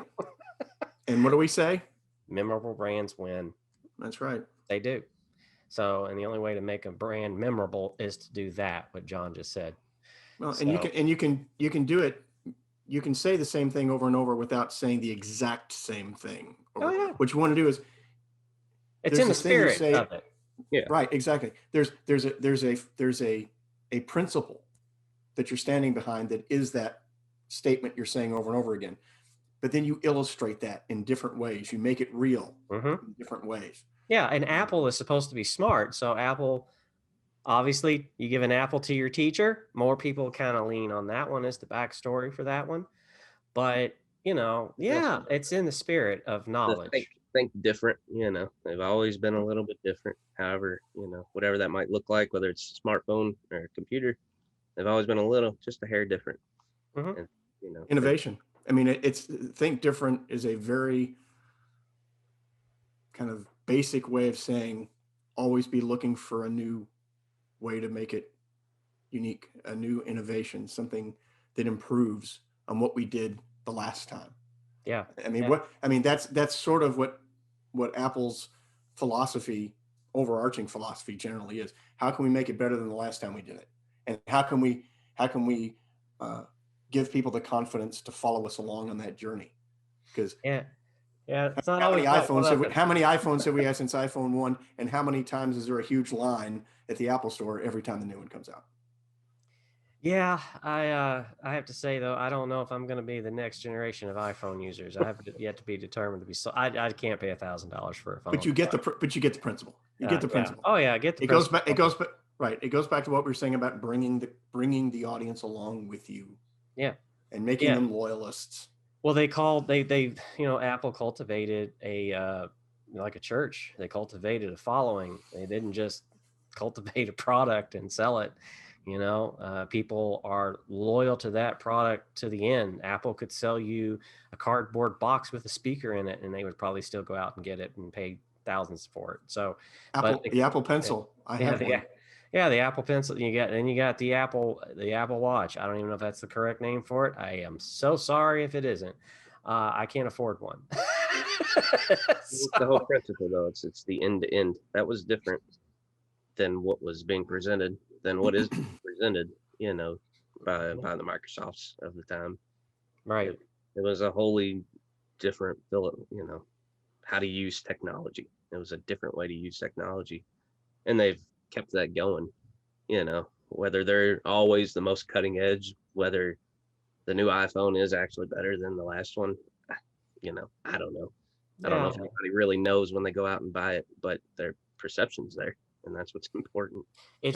And what do we say? Memorable brands win. That's right. They do. So, and the only way to make a brand memorable is to do that, what John just said. Well, and you can do it. You can say the same thing over and over without saying the exact same thing. What you want to do is, it's in the spirit of it. Yeah. Right. Exactly. There's a principle that you're standing behind that is that statement you're saying over and over again. But then you illustrate that in different ways. You make it real in different ways. Yeah, and Apple is supposed to be smart. So Apple, obviously, you give an apple to your teacher, more people kind of lean on that one as the backstory for that one. But, it's in the spirit of knowledge. Think different, they've always been a little bit different. However, whatever that might look like, whether it's a smartphone or a computer, they've always been just a hair different. And, innovation. I mean, it's think different is a very kind of basic way of saying always be looking for a new way to make it unique, a new innovation, something that improves on what we did the last time. Yeah. That's sort of what Apple's overarching philosophy generally is. How can we make it better than the last time we did it? And how can we how can we give people the confidence to follow us along on that journey? Because it's not how always many about iPhones have we had since iPhone 1, and how many times is there a huge line at the Apple store every time the new one comes out? Yeah, I have to say though, I don't know if I'm going to be the next generation of iPhone users. I have yet to be determined to be. So I can't pay $1,000 for a phone. But you get the principle. You get the principle. Yeah. Oh yeah, I get the. It goes back. Right. It goes back to what we were saying about bringing the audience along with you. Yeah. And making them loyalists. Well, they Apple cultivated like a church. They cultivated a following. They didn't just cultivate a product and sell it. People are loyal to that product to the end. Apple could sell you a cardboard box with a speaker in it, and they would probably still go out and get it and pay thousands for it. So the Apple Pencil, I have one. Yeah, the Apple Pencil you got the Apple Watch. I don't even know if that's the correct name for it. I am so sorry if it isn't. I can't afford one. The whole principle, though, it's the end to end. That was different than what was being presented, than what is presented, by the Microsofts of the time. Right. It was a wholly different, how to use technology. It was a different way to use technology, and they've kept that going. Whether they're always the most cutting edge, whether the new iPhone is actually better than the last one, I don't know. I don't know if anybody really knows when they go out and buy it, but their perception's there, and that's what's important. It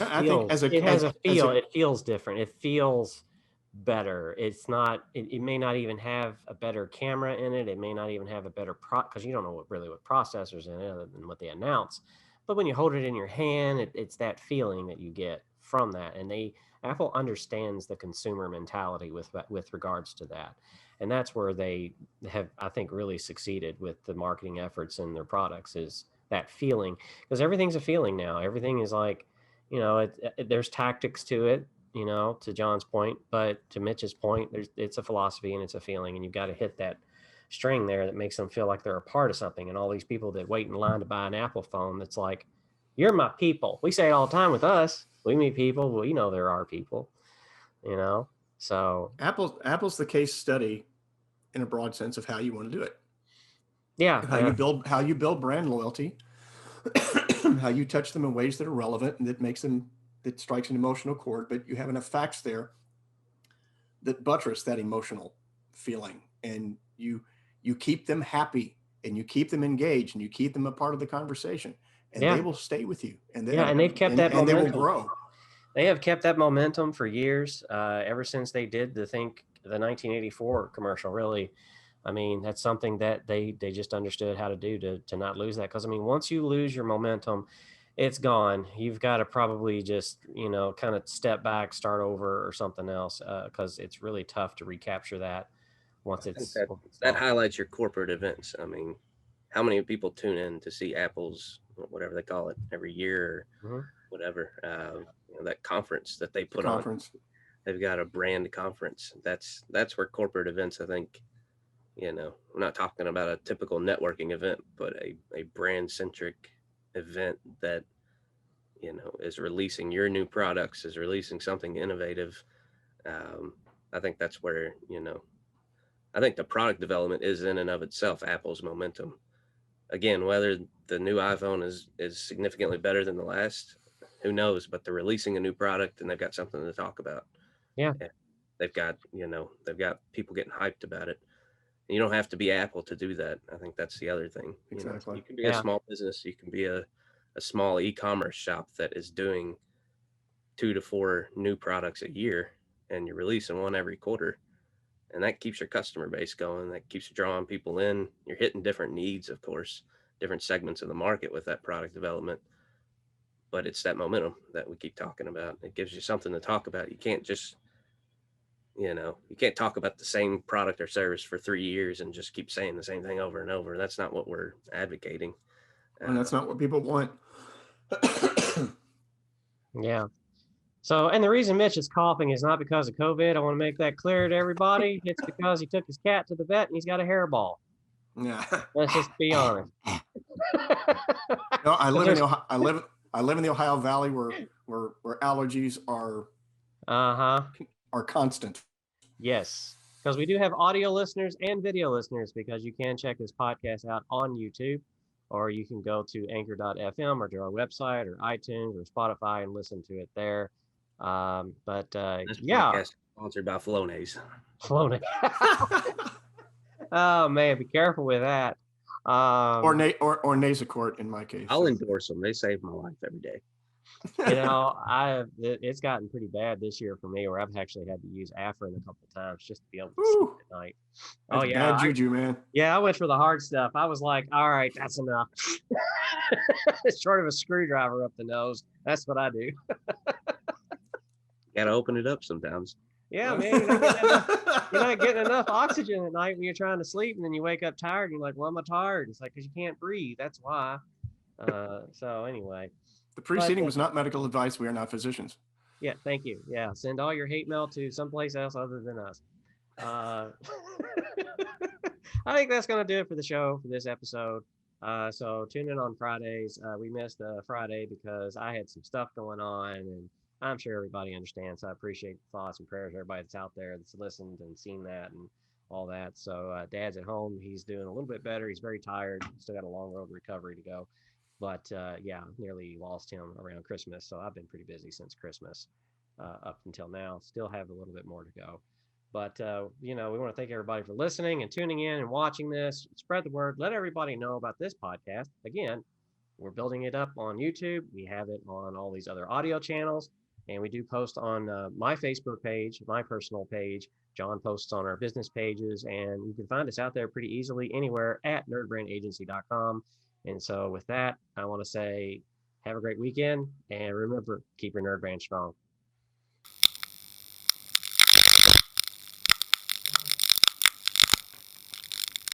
feels different. It feels better. It's not. It may not even have a better camera in it. It may not even have a better because you don't know what processors in it other than what they announce. But when you hold it in your hand, it's that feeling that you get from that. And Apple understands the consumer mentality with regards to that. And that's where they have, I think, really succeeded with the marketing efforts in their products, is that feeling. Because everything's a feeling now. Everything is like, there's tactics to it, to John's point. But to Mitch's point, it's a philosophy and it's a feeling. And you've got to hit that string there that makes them feel like they're a part of something. And all these people that wait in line to buy an Apple phone, that's like, you're my people. We say it all the time with us. We meet people. Well, there are people, so Apple's the case study in a broad sense of how you want to do it. Yeah. How you build brand loyalty, how you touch them in ways that are relevant and that strikes an emotional chord, but you have enough facts there that buttress that emotional feeling, and you keep them happy, and you keep them engaged, and you keep them a part of the conversation, and they will stay with you. And they've kept that momentum. And they will grow. They have kept that momentum for years, ever since they did the 1984 commercial. Really, I mean, that's something that they just understood how to do to not lose that. Because, I mean, once you lose your momentum, it's gone. You've got to probably just, kind of step back, start over or something else, because it's really tough to recapture that once it's that highlights your corporate events. I mean, how many people tune in to see Apple's, whatever they call it, every year or whatever, that conference that they put on. They've got a brand conference. That's where corporate events, I think, we're not talking about a typical networking event, but a brand centric event that, is releasing your new products, is releasing something innovative. I think that's where, I think the product development is in and of itself Apple's momentum. Again, whether the new iPhone is significantly better than the last, who knows? But they're releasing a new product and they've got something to talk about. Yeah. They've got people getting hyped about it. And you don't have to be Apple to do that. I think that's the other thing. Exactly. You can be a small business. You can be a small e-commerce shop that is doing 2 to 4 new products a year, and you're releasing one every quarter. And that keeps your customer base going. That keeps you drawing people in. You're hitting different needs, of course, different segments of the market with that product development. But it's that momentum that we keep talking about. It gives you something to talk about. You can't just, you can't talk about the same product or service for 3 years and just keep saying the same thing over and over. That's not what we're advocating. And that's not what people want. Yeah. So, and the reason Mitch is coughing is not because of COVID. I want to make that clear to everybody. It's because he took his cat to the vet and he's got a hairball. Yeah. Let's just be honest. No, I live in the Ohio Valley where allergies are are constant. Yes, because we do have audio listeners and video listeners, because you can check this podcast out on YouTube, or you can go to anchor.fm or to our website or iTunes or Spotify and listen to it there. But This yeah, podcast is sponsored by Flonase. floating. Oh man, be careful with that. Or Nasacort in my case. I'll endorse them. They save my life every day. It's gotten pretty bad this year for me, where I've actually had to use Afrin a couple of times just to be able to sleep at night. That's bad juju, man. Yeah, I went for the hard stuff. I was like, all right, that's enough. Short of a screwdriver up the nose. That's what I do. Got to open it up sometimes. Yeah, man. You're not getting enough oxygen at night when you're trying to sleep, and then you wake up tired and you're like, well, am I tired? It's like, because you can't breathe. That's why. So anyway. The preceding was not medical advice. We are not physicians. Yeah, thank you. Yeah, send all your hate mail to someplace else other than us. I think that's going to do it for the show for this episode. So tune in on Fridays. We missed Friday because I had some stuff going on, and I'm sure everybody understands. So I appreciate the thoughts and prayers of everybody that's out there that's listened and seen that and all that. So Dad's at home. He's doing a little bit better. He's very tired. Still got a long road recovery to go. But nearly lost him around Christmas. So I've been pretty busy since Christmas up until now. Still have a little bit more to go. But, we want to thank everybody for listening and tuning in and watching this. Spread the word. Let everybody know about this podcast. Again, we're building it up on YouTube. We have it on all these other audio channels. And we do post on my Facebook page, my personal page. John posts on our business pages. And you can find us out there pretty easily anywhere at nerdbrandagency.com. And so with that, I want to say have a great weekend, and remember, keep your nerd brand strong.